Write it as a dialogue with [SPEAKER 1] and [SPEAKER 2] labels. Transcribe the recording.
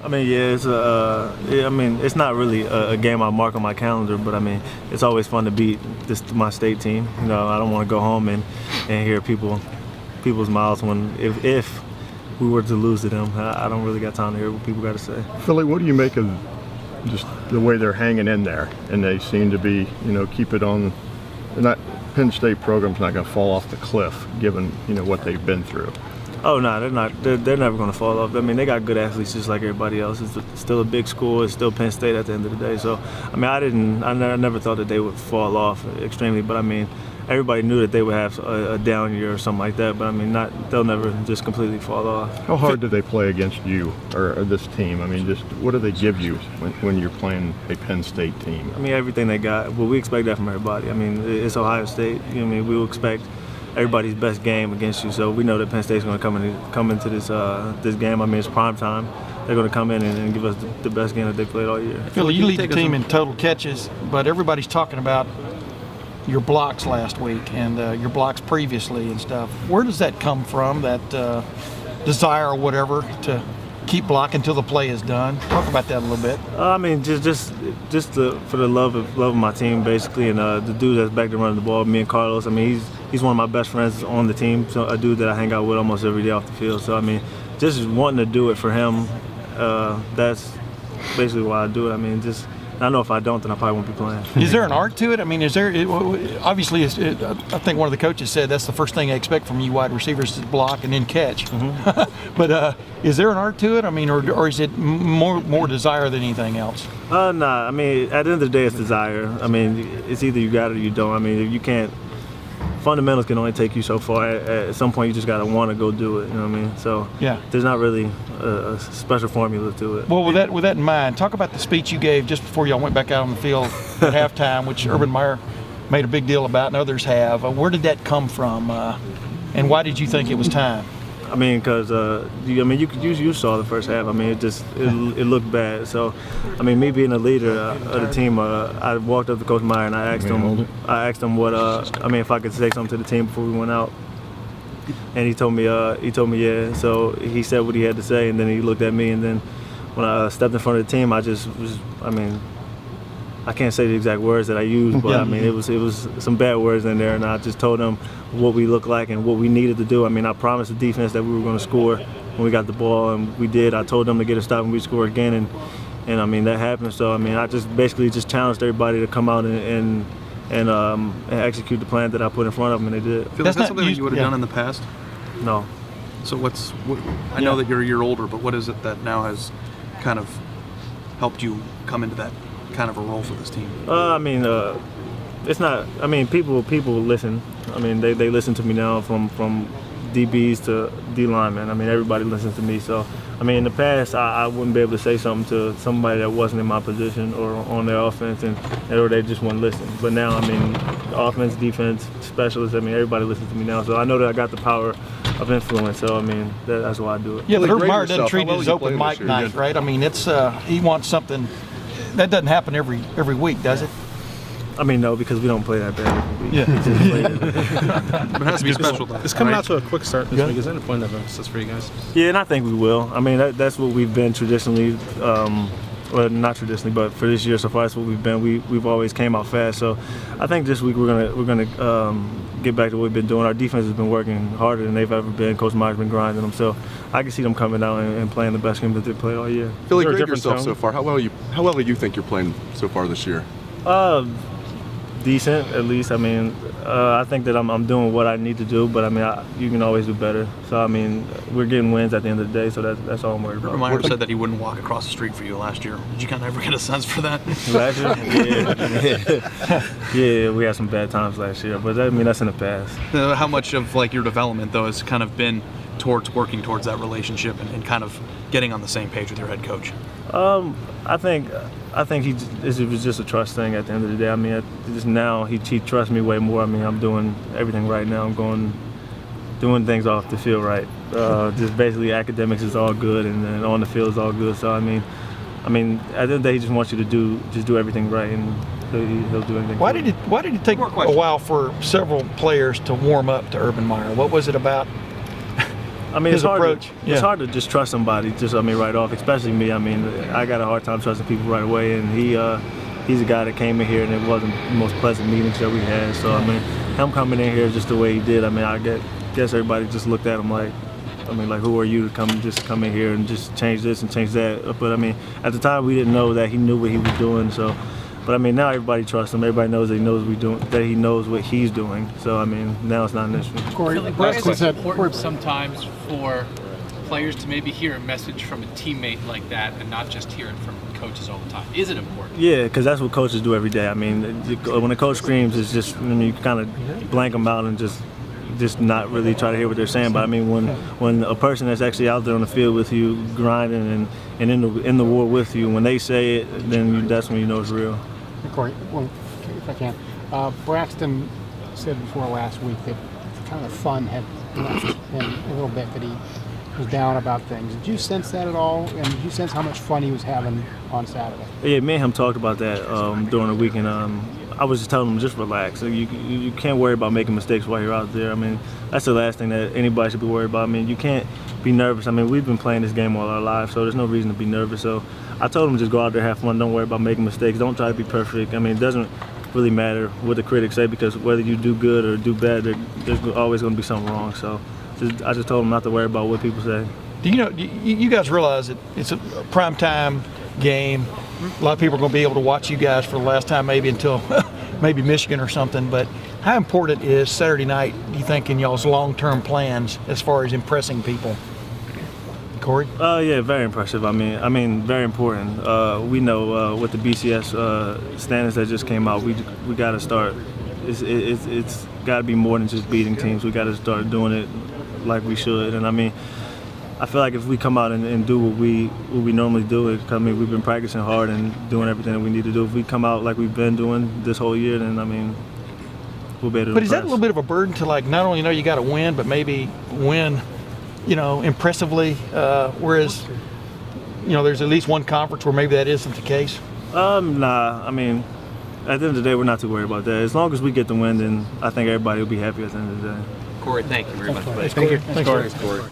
[SPEAKER 1] I mean, yeah, I mean, it's not really a game I mark on my calendar, but I mean, it's always fun to beat my state team. You know, I don't want to go home and hear people's mouths if we were to lose to them. I don't really got time to hear what people got to say.
[SPEAKER 2] Philly, what do you make of just the way they're hanging in there, and they seem to be, keep it on? Penn State program's not going to fall off the cliff, given what they've been through.
[SPEAKER 1] Oh no, they're not. They're never going to fall off. I mean, they got good athletes just like everybody else. It's still a big school. It's still Penn State at the end of the day. So, I mean, I never thought that they would fall off extremely. But I mean, everybody knew that they would have a down year or something like that. But I mean, they'll never just completely fall off.
[SPEAKER 2] How hard do they play against you or this team? I mean, just what do they give you when you're playing a Penn State team?
[SPEAKER 1] I mean, everything they got. Well, we expect that from everybody. I mean, it's Ohio State. You know what I mean, we will expect everybody's best game against you. So we know that Penn State's going to come into this game. I mean, it's prime time. They're going to come in and give us the best game that they played all year.
[SPEAKER 3] Philly, you lead the team in total catches, but everybody's talking about your blocks last week and your blocks previously and stuff. Where does that come from, that desire or whatever to keep blocking until the play is done? Talk about that a little bit.
[SPEAKER 1] I mean, just for the love of my team, basically, and the dude that's back there running the ball, me and Carlos. I mean, he's one of my best friends on the team, so a dude that I hang out with almost every day off the field. So I mean, just wanting to do it for him, that's basically why I do it. I mean, I know if I don't, then I probably won't be playing.
[SPEAKER 3] Is there an art to it? I mean, obviously, I think one of the coaches said that's the first thing I expect from you wide receivers is block and then catch. Mm-hmm. But is there an art to it? I mean, or is it more desire than anything else?
[SPEAKER 1] Nah. I mean, at the end of the day, it's desire. I mean, it's either you got it or you don't. I mean, if you can't. Fundamentals can only take you so far. At some point, you just got to want to go do it. You know what I mean? So
[SPEAKER 3] yeah,
[SPEAKER 1] there's not really a special formula to it.
[SPEAKER 3] Well, with that in mind, talk about the speech you gave just before y'all went back out on the field at halftime, which Urban Meyer made a big deal about, and others have. Where did that come from, and why did you think it was time?
[SPEAKER 1] I mean, because you saw the first half. I mean, it looked bad. So, I mean, me being a leader of the team, I walked up to Coach Meyer and I asked him what if I could say something to the team before we went out. And he told me yeah. So he said what he had to say, and then he looked at me, and then when I stepped in front of the team, I can't say the exact words that I used, but I mean, it was some bad words in there, and I just told them what we looked like and what we needed to do. I mean, I promised the defense that we were going to score when we got the ball, and we did. I told them to get a stop and we score again, and I mean, that happened. So I mean, I just basically challenged everybody to come out and execute the plan that I put in front of them, and they did.
[SPEAKER 4] Is that something that you would have done in the past?
[SPEAKER 1] No.
[SPEAKER 4] So I know that you're a year older, but what is it that now has kind of helped you come into that kind of a role for this team?
[SPEAKER 1] I mean, it's not. I mean, people listen. I mean, they listen to me now from DBs to D linemen. I mean, everybody listens to me. So, I mean, in the past, I wouldn't be able to say something to somebody that wasn't in my position or on their offense, or they just wouldn't listen. But now, I mean, offense, defense, specialists. I mean, everybody listens to me now. So I know that I got the power of influence. So I mean, that's why I do it.
[SPEAKER 3] Yeah, but Urban Meyer doesn't treat it as open mic night, right? I mean, it's he wants something. That doesn't happen every week, does it?
[SPEAKER 1] I mean, no, because we don't play that bad every week.
[SPEAKER 4] Yeah. But it has to be special, though.
[SPEAKER 5] It's coming out to a quick start this week. Is that a point of emphasis for you guys?
[SPEAKER 1] Yeah, and I think we will. I mean, that's what we've been traditionally. Well, not traditionally, but for this year so far, that's what we've been. We've always came out fast. So I think this week we're gonna get back to what we've been doing. Our defense has been working harder than they've ever been. Coach Meyer's been grinding them. So I can see them coming out and playing the best game that they've played all year.
[SPEAKER 6] Philly, grade yourself so far. How well do you think you're playing so far this year?
[SPEAKER 1] Decent, at least. I mean, I think that I'm doing what I need to do, but I mean, you can always do better. So I mean, we're getting wins at the end of the day, so that's all I'm worried about.
[SPEAKER 4] Meyer said that he wouldn't walk across the street for you last year. Did you kind of ever get a sense for that?
[SPEAKER 1] Last year? Yeah, we had some bad times last year, but I mean, that's in the past.
[SPEAKER 4] How much of your development though has kind of been towards working towards that relationship and kind of getting on the same page with your head coach?
[SPEAKER 1] I think it was just a trust thing at the end of the day. I mean, just now he trusts me way more. I mean, I'm doing everything right now. I'm doing things off the field right. Just basically academics is all good, and then on the field is all good. So I mean, at the end of the day, he just wants you to do everything right, and he'll do anything.
[SPEAKER 3] Why did it take a while for several players to warm up to Urban Meyer? What was it about
[SPEAKER 1] I mean,
[SPEAKER 3] his
[SPEAKER 1] it's hard
[SPEAKER 3] approach.
[SPEAKER 1] It's hard to just trust somebody. Just right off, especially me. I mean, I got a hard time trusting people right away, and he's a guy that came in here, and it wasn't the most pleasant meetings that we had. So I mean, him coming in here just the way he did. I mean, I guess everybody just looked at him like, who are you to come in here and just change this and change that? But I mean, at the time we didn't know that he knew what he was doing. So, but I mean, now everybody trusts him. Everybody knows that he knows what he's doing. So I mean, now it's not an issue.
[SPEAKER 7] Corey, it's important sometimes for players to maybe hear a message from a teammate like that and not just hear it from coaches all the time. Is it important?
[SPEAKER 1] Yeah, because that's what coaches do every day. I mean, when a coach screams, it's just, I mean, you kind of blank them out and just not really try to hear what they're saying. But I mean, when a person that's actually out there on the field with you, grinding and in the war with you, when they say it, then that's when you know it's real.
[SPEAKER 8] Corey, well, if I can, Braxton said before last week that kind of the fun had left him a little bit, that he was down about things. Did you sense that at all? And did you sense how much fun he was having on Saturday?
[SPEAKER 1] Yeah, me and him talked about that during the weekend. I was just telling him, just relax. You can't worry about making mistakes while you're out there. I mean, that's the last thing that anybody should be worried about. I mean, you can't be nervous. I mean, we've been playing this game all our lives, so there's no reason to be nervous. So I told him just go out there, have fun, don't worry about making mistakes, don't try to be perfect. I mean, it doesn't really matter what the critics say, because whether you do good or do bad, there's always going to be something wrong. So I just told him not to worry about what people say.
[SPEAKER 3] Do you guys realize that it's a primetime game? A lot of people are going to be able to watch you guys for the last time, maybe until maybe Michigan or something. But how important is Saturday night, do you think, in y'all's long-term plans as far as impressing people? Corey?
[SPEAKER 1] Yeah, very impressive. I mean, very important. We know with the BCS standings that just came out, we got to start. It's got to be more than just beating teams. We got to start doing it like we should. And I mean, I feel like if we come out and do what we normally do, I mean, we've been practicing hard and doing everything that we need to do. If we come out like we've been doing this whole year, then I mean, we'll be able to.
[SPEAKER 3] But is that a little bit of a burden to, like, not only know you got to win, but maybe win, impressively? Whereas, there's at least one conference where maybe that isn't the case.
[SPEAKER 1] Nah. I mean, at the end of the day, we're not too worried about that. As long as we get the win, then I think everybody will be happy at the end of the day.
[SPEAKER 9] Corey, thank you very much.
[SPEAKER 3] Thanks, Corey.
[SPEAKER 9] Thanks, Corey.